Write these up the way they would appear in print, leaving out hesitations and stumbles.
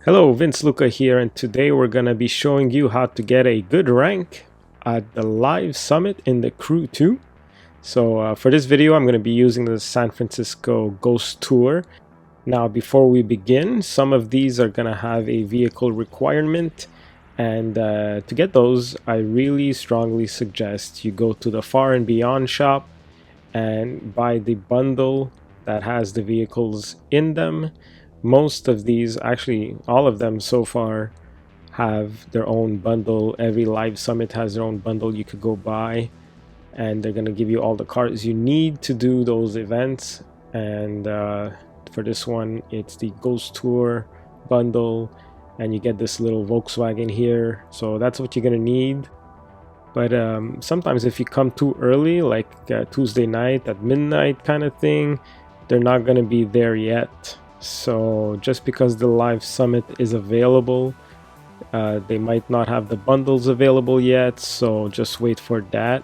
Hello, Vince Luca here, and today we're going to be showing you how to get a good rank at the live summit in the Crew 2. So for this video, I'm going to be using the San Francisco Ghost Tour. Now, before we begin, some of these are going to have a vehicle requirement, and to get those, I really strongly suggest you go to the Far and Beyond shop and buy the bundle that has the vehicles in them. Most of these, actually all of them so far, have their own bundle. Every live summit has their own bundle you could go buy, and they're going to give you all the cars you need to do those events. And for this one, it's the Ghost Tour bundle, and you get this little Volkswagen here, so that's what you're going to need. But sometimes if you come too early, like Tuesday night at midnight kind of thing, they're not going to be there yet. So just because the live summit is available, they might not have the bundles available yet, so just wait for that.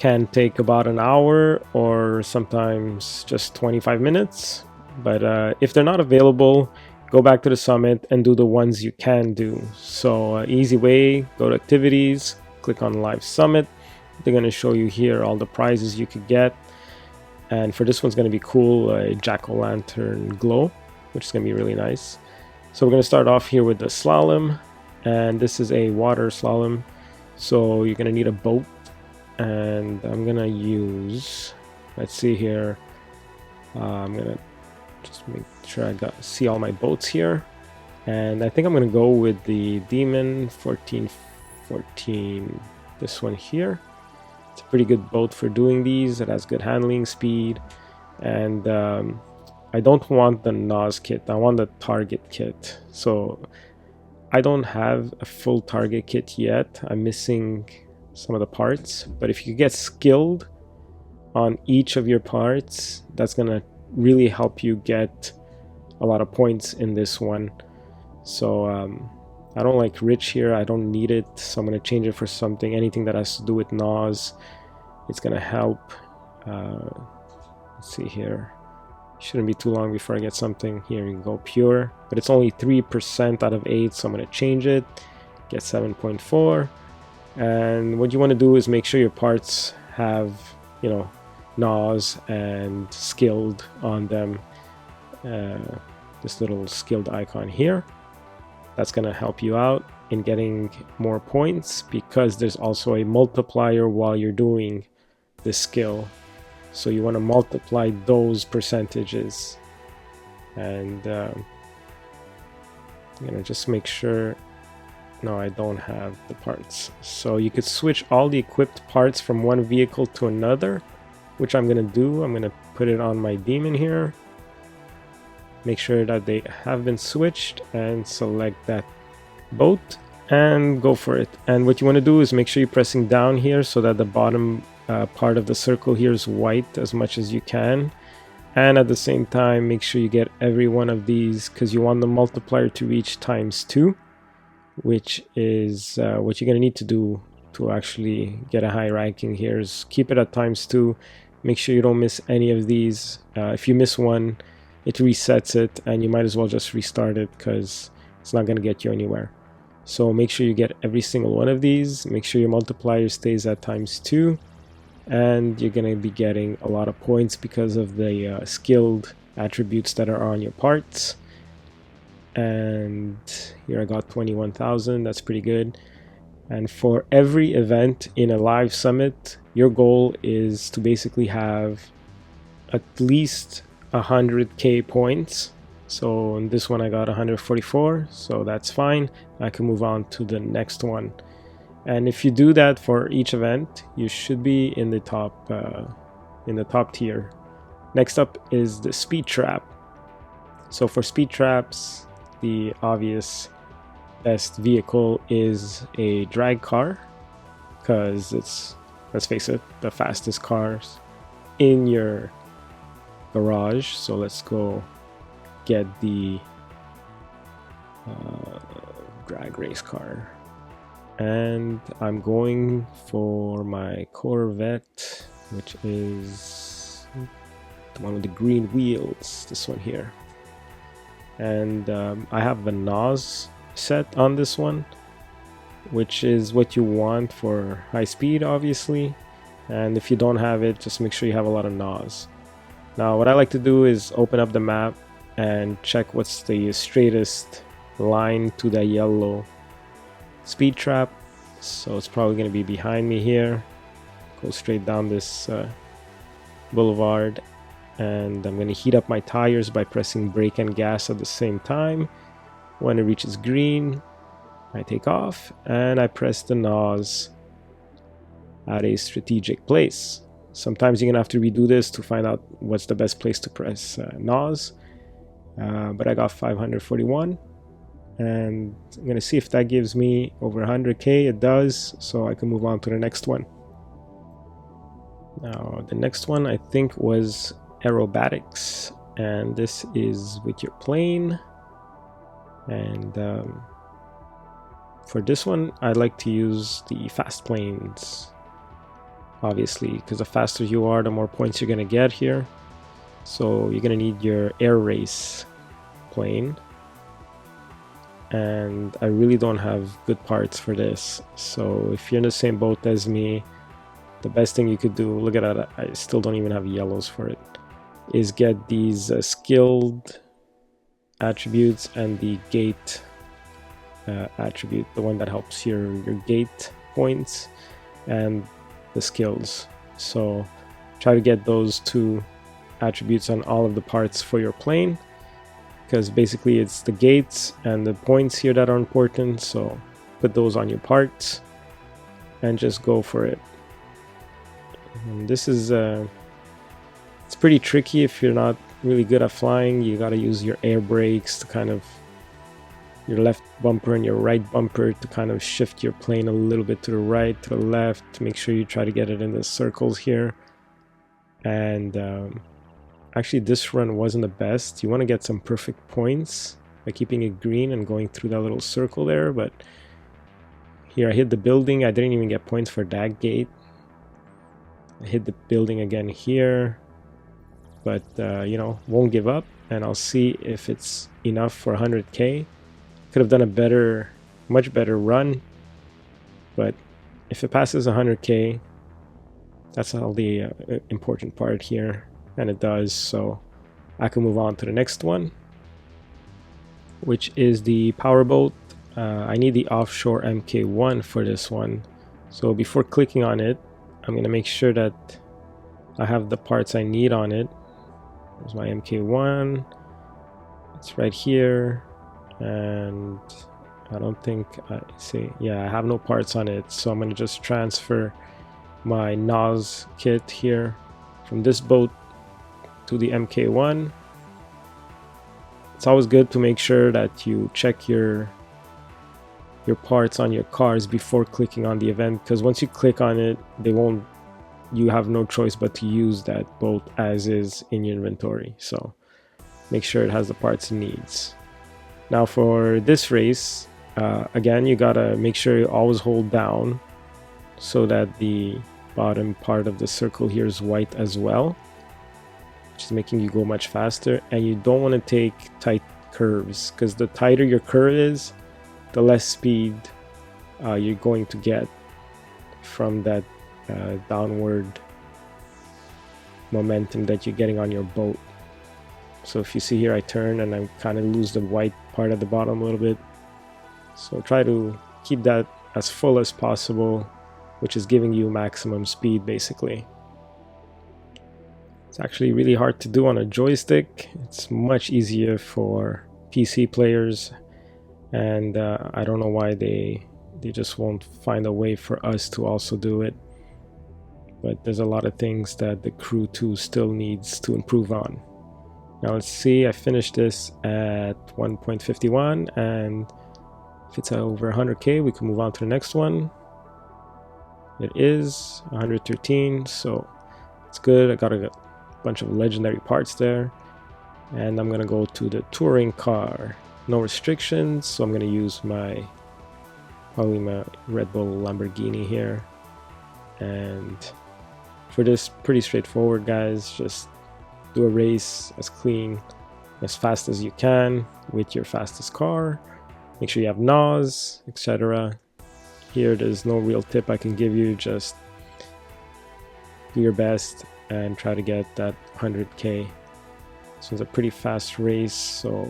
Can take about an hour or sometimes just 25 minutes. But if they're not available, go back to the summit and do the ones you can do. So easy way, go to activities, click on live summit. They're going to show you here all the prizes you could get. And for this one's going to be cool, a jack-o'-lantern glow, which is going to be really nice. So we're going to start off here with the slalom, and this is a water slalom. So you're going to need a boat, and I'm going to use, let's see here, I'm going to just make sure I see all my boats here. And I think I'm going to go with the Demon 1414, this one here. It's a pretty good boat for doing these. It has good handling speed, and I don't want the NOS kit. I want the target kit. So I don't have a full target kit yet. I'm missing some of the parts, but if you get skilled on each of your parts, that's gonna really help you get a lot of points in this one. So I don't like rich here. I don't need it, so I'm going to change it for something, anything that has to do with NOS. It's going to help. Let's see here. Shouldn't be too long before I get something. Here you go, pure. But it's only 3% out of 8, so I'm going to change it. Get 7.4. And what you want to do is make sure your parts have, NOS and skilled on them. This little skilled icon here. That's going to help you out in getting more points, because there's also a multiplier while you're doing this skill. So you want to multiply those percentages. And just make sure. No, I don't have the parts. So you could switch all the equipped parts from one vehicle to another, which I'm going to do. I'm going to put it on my Demon here. Make sure that they have been switched and select that boat and go for it. And what you want to do is make sure you're pressing down here so that the bottom part of the circle here is white as much as you can. And at the same time, make sure you get every one of these, because you want the multiplier to reach ×2, which is what you're going to need to do to actually get a high ranking here, is keep it at ×2. Make sure you don't miss any of these. If you miss one, it resets it, and you might as well just restart it, because it's not going to get you anywhere. So make sure you get every single one of these. Make sure your multiplier stays at ×2, and you're going to be getting a lot of points because of the skilled attributes that are on your parts. And here I got 21,000. That's pretty good. And for every event in a live summit, your goal is to basically have at least 100k points. So in this one I got 144, so that's fine. I can move on to the next one. And if you do that for each event, you should be in the top tier. Next up is the speed trap. So for speed traps, the obvious best vehicle is a drag car, because it's, let's face it, the fastest cars in your garage. So let's go get the drag race car, and I'm going for my Corvette, which is the one with the green wheels, this one here. and I have the NOS set on this one, which is what you want for high speed, obviously. And if you don't have it, just make sure you have a lot of NOS. Now what I like to do is open up the map and check what's the straightest line to the yellow speed trap. So it's probably going to be behind me here. Go straight down this boulevard, and I'm going to heat up my tires by pressing brake and gas at the same time. When it reaches green, I take off and I press the NOS at a strategic place. Sometimes you're gonna have to redo this to find out what's the best place to press NOS, but I got 541, and I'm gonna see if that gives me over 100k. It does, so I can move on to the next one. Now the next one I think was Aerobatics, and this is with your plane. And for this one I like to use the fast planes, obviously, because the faster you are, the more points you're gonna get here. So you're gonna need your air race plane, and I really don't have good parts for this. So if you're in the same boat as me, the best thing you could do, look at that, I still don't even have yellows for it, is get these skilled attributes and the gate attribute, the one that helps your gate points and the skills. So try to get those two attributes on all of the parts for your plane, because basically it's the gates and the points here that are important. So put those on your parts and just go for it. And this is it's pretty tricky if you're not really good at flying. You got to use your air brakes to kind of, your left bumper and your right bumper, to kind of shift your plane a little bit to the right, to the left, to make sure you try to get it in the circles here. And actually this run wasn't the best. You want to get some perfect points by keeping it green and going through that little circle there, but here I hit the building. I didn't even get points for that gate. I hit the building again here, but you know, won't give up, and I'll see if it's enough for 100k. Could have done a better, much better run, but if it passes 100k, that's all the important part here, and it does. So I can move on to the next one, which is the Powerboat. I need the offshore MK1 for this one, so before clicking on it, I'm gonna make sure that I have the parts I need on it. There's my MK1, it's right here, and I don't think I see, yeah, I have no parts on it, so I'm gonna just transfer my NOS kit here from this boat to the MK1. It's always good to make sure that you check your parts on your cars before clicking on the event, because once you click on it, you have no choice but to use that boat as is in your inventory. So make sure it has the parts it needs. Now for this race, again, you gotta make sure you always hold down so that the bottom part of the circle here is white as well, which is making you go much faster. And you don't want to take tight curves, because the tighter your curve is, the less speed you're going to get from that downward momentum that you're getting on your boat. So if you see here, I turn and I kind of lose the white part at the bottom a little bit. So try to keep that as full as possible, which is giving you maximum speed basically. It's actually really hard to do on a joystick. It's much easier for PC players, and I don't know why they just won't find a way for us to also do it. But there's a lot of things that the Crew 2 still needs to improve on. Now let's see, I finished this at 1.51, and if it's over 100k, we can move on to the next one. It is 113, so it's good. I got a bunch of legendary parts there, and I'm gonna go to the touring car. No restrictions, so I'm gonna use probably my Red Bull Lamborghini here. And for this, pretty straightforward, guys. Just do a race as clean as fast as you can with your fastest car. Make sure you have NOS, etc. Here there's no real tip I can give you, just do your best and try to get that 100k. So it's a pretty fast race, so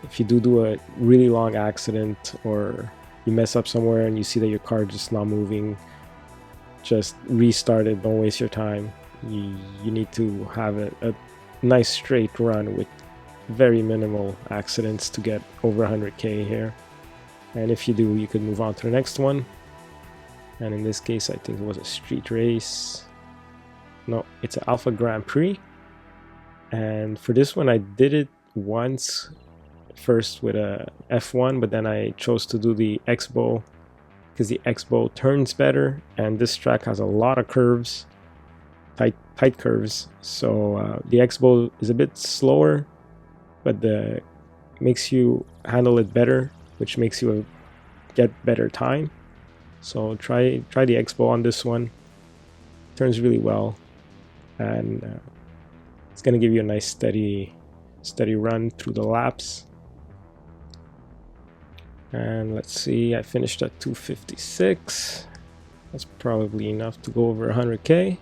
if you do a really long accident or you mess up somewhere and you see that your car just not moving, just restart it, don't waste your time. You need to have a nice straight run with very minimal accidents to get over 100k here. And if you do, you could move on to the next one. And in this case, I think it was a street race. No, it's an Alpha Grand Prix. And for this one, I did it once, first with a F1, but then I chose to do the X-Bow because the X-Bow turns better, and this track has a lot of curves, tight curves. So the X-Bow is a bit slower, but makes you handle it better, which makes you get better time. So try the X-Bow on this one. Turns really well, and it's gonna give you a nice steady run through the laps. And let's see, I finished at 256. That's probably enough to go over 100k.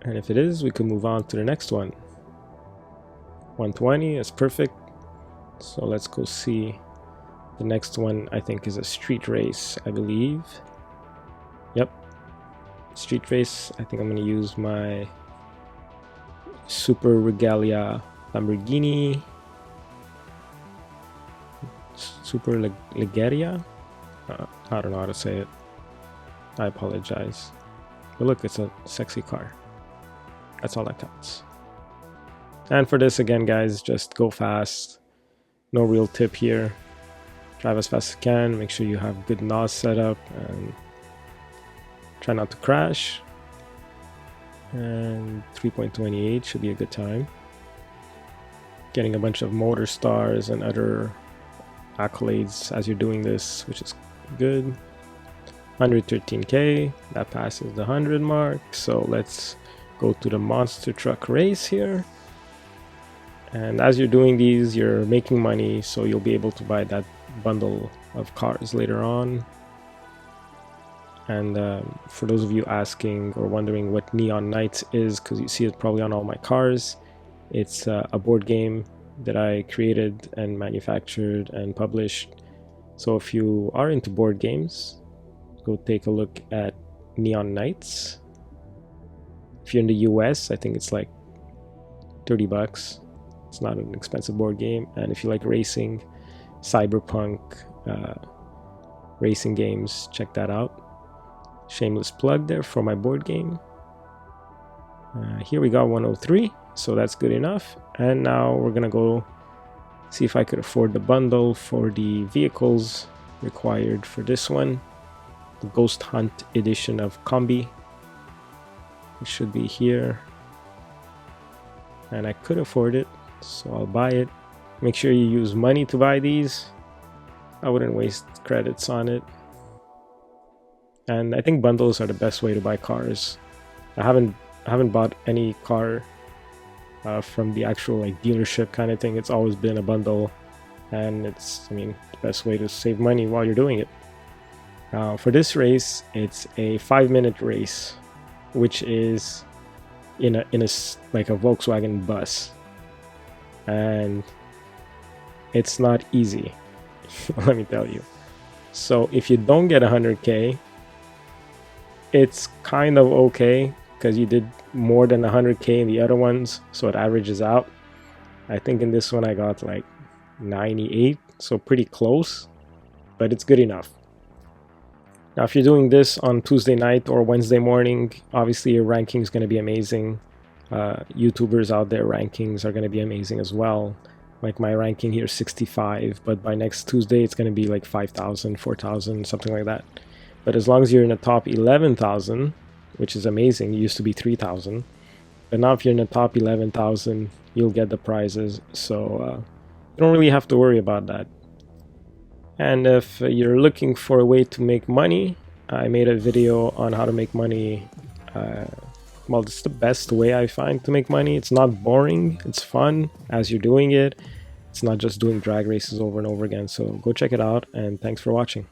And if it is, we can move on to the next one. 120 is perfect. So let's go see. The next one I think is a street race, I believe. Yep, street race. I think I'm gonna use my Super Regalia Lamborghini. Super Legaria? I don't know how to say it. I apologize. But look, it's a sexy car. That's all that counts. And for this, again, guys, just go fast. No real tip here. Drive as fast as you can. Make sure you have good NOS set up and try not to crash. And 3.28 should be a good time. Getting a bunch of motor stars and other accolades as you're doing this, which is good. 113k, that passes the 100 mark. So let's go to the monster truck race here. And as you're doing these, you're making money, so you'll be able to buy that bundle of cars later on. And for those of you asking or wondering what Neon Knights is, because you see it probably on all my cars, it's a board game that I created and manufactured and published. So if you are into board games, go take a look at Neon Knights. If you're in the US, I think it's like 30 bucks. It's not an expensive board game. And if you like racing, cyberpunk racing games, check that out. Shameless plug there for my board game. Here we got 103, so that's good enough. And now we're gonna go see if I could afford the bundle for the vehicles required for this one. The Ghost Hunt edition of Combi. It should be here. And I could afford it, so I'll buy it. Make sure you use money to buy these. I wouldn't waste credits on it. And I think bundles are the best way to buy cars. I haven't bought any car from the actual like dealership kind of thing. It's always been a bundle, and it's, I mean, the best way to save money while you're doing it. For this race, it's a 5-minute race, which is in a like a Volkswagen bus, and it's not easy. Let me tell you. So if you don't get 100k, it's kind of okay, because you did more than 100k in the other ones, so it averages out. I think in this one I got like 98, so pretty close, but it's good enough. Now if you're doing this on Tuesday night or Wednesday morning, obviously your ranking is going to be amazing. YouTubers out there rankings are going to be amazing as well. Like my ranking here is 65, but by next Tuesday it's going to be like 5,000, 4,000, something like that. But as long as you're in the top 11,000, which is amazing, it used to be 3,000, but now if you're in the top 11,000, you'll get the prizes, so you don't really have to worry about that. And if you're looking for a way to make money, I made a video on how to make money well, it's the best way I find to make money. It's not boring, it's fun as you're doing it. It's not just doing drag races over and over again. So go check it out, and thanks for watching.